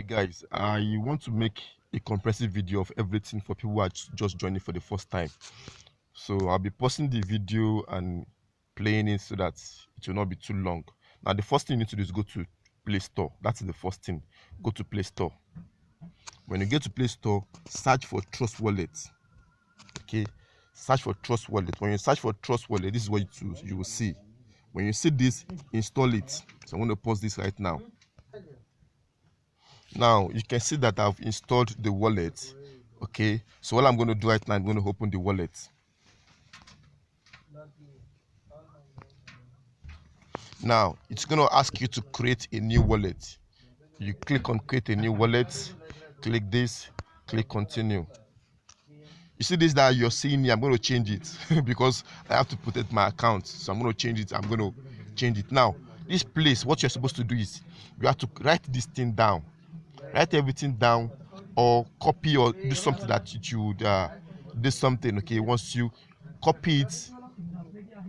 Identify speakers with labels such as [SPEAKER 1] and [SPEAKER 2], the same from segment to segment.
[SPEAKER 1] Guys, I want to make a comprehensive video of everything for people who are just joining for the first time. So I'll be pausing the video and playing it so that it will not be too long. Now the first thing you need to do is go to Play Store. That's the first thing. Go to Play Store. When you get to Play Store, search for Trust Wallet. Okay, search for Trust Wallet. When you search for Trust Wallet, this is what you will see. When you see this, install it. So I'm going to pause this right now. Now you can see that I've installed the wallet. Okay, so what I'm going to do right now, I'm going to open the wallet. Now it's going to ask you to create a new wallet. You click on create a new wallet, click this, click continue. You see this that you're seeing here, I'm going to change it because I have to protect my account. So I'm going to change it. I'm going to change it. Now this place, what you're supposed to do is you have to write this thing down. Write everything down, or copy, or do something that you would do something. Okay, once you copy it,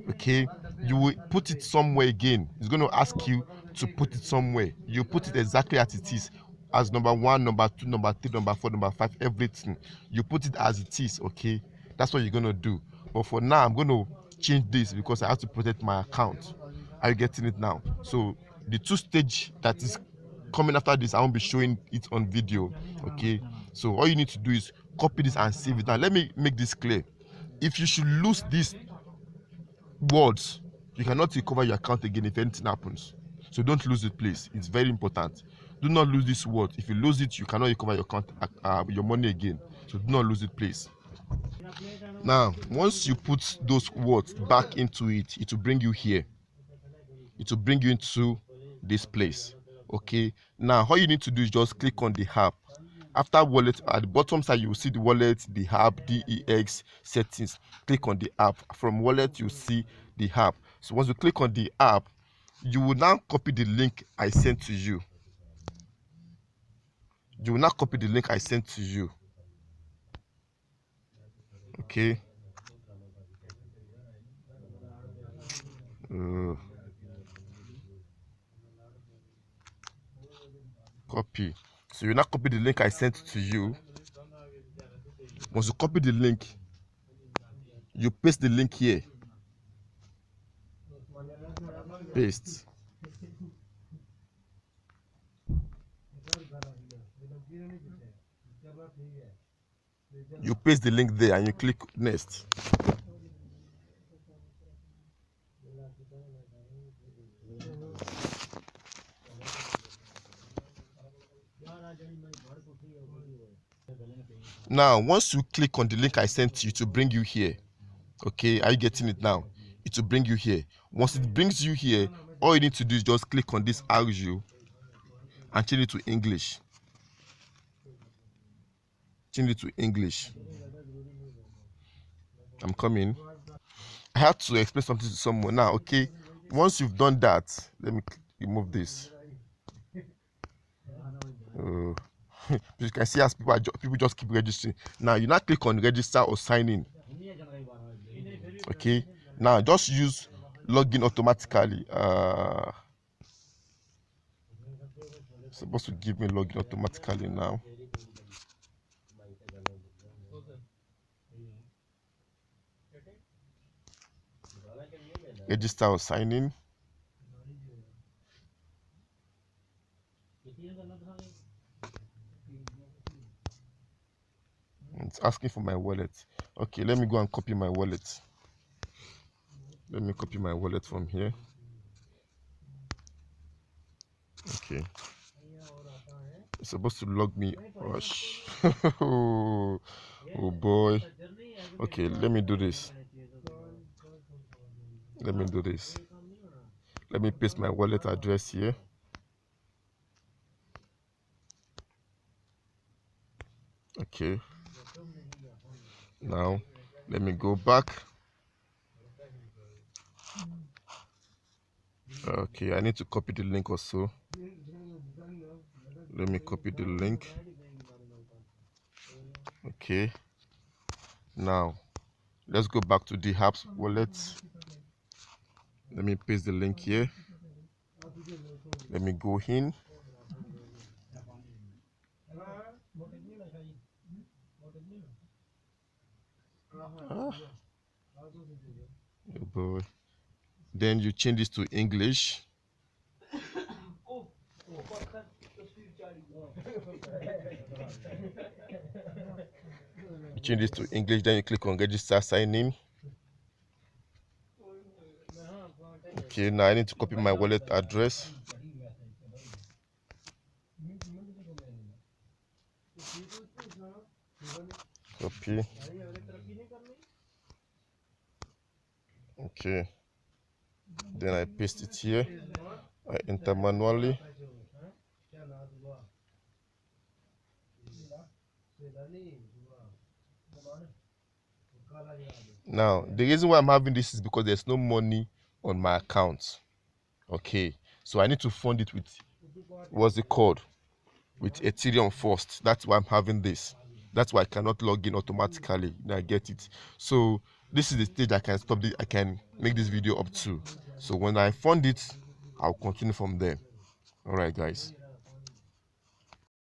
[SPEAKER 1] okay, you will put it somewhere again. It's going to ask you to put it somewhere. You put it exactly as it is, as number 1, number 2, number 3, number 4, number 5, everything. You put it as it is. Okay, that's what you're going to do. But for now, I'm going to change this because I have to protect my account. Are you getting it now? So the 2-stage that is coming after this, I won't be showing it on video. Okay, so all you need to do is copy this and save it. Now let me make this clear. If you should lose these words, you cannot recover your account again if anything happens. So don't lose it, please. It's very important. Do not lose this word. If you lose it, you cannot recover your account, your money again. So do not lose it, please. Now once you put those words back into it, it will bring you here. It will bring you into this place. Okay, now all you need to do is just click on the app. After wallet, at the bottom side you will see the wallet, the app, DEX settings. Click on the app. From wallet you see the app. So once you click on the app, you will now copy the link I sent to you. You will now copy the link I sent to you. Okay, copy. So you now copy the link I sent to you. Once you copy the link, you paste the link here. Paste. You paste the link there and you click next. Now once you click on the link I sent you, to bring you here. Okay, are you getting it now? It will bring you here. Once it brings you here, all you need to do is just click on this arrow and change it to English. Change it to English. I'm coming. I have to explain something to someone now. Okay, once you've done that, let me remove this. You can see as people just keep registering. Now you now click on register or sign in. Okay, now just use login automatically. It's supposed to give me login automatically now. Register or sign in. It's asking for my wallet. Okay, let me go and copy my wallet. Let me copy my wallet from here. Okay, it's supposed to log me. Gosh. Oh boy. Okay, let me do this. Let me do this. Let me paste my wallet address here. Okay, now let me go back. Okay, I need to copy the link also. Let me copy the link. Okay, now let's go back to the apps wallet. Let me paste the link here. Let me go in. Ah, oh boy. Then you change this to English. You change this to English, then you click on register, sign in. Okay, now I need to copy my wallet address. Copy. Okay. Then I paste it here. I enter manually. Now, the reason why I'm having this is because there's no money on my account. Okay, so I need to fund it with, what's it called? With Ethereum first. That's why I'm having this. That's why I cannot log in automatically. I get it. So this is the stage I can stop this. I can make this video up to. So when I fund it, I'll continue from there. All right, guys.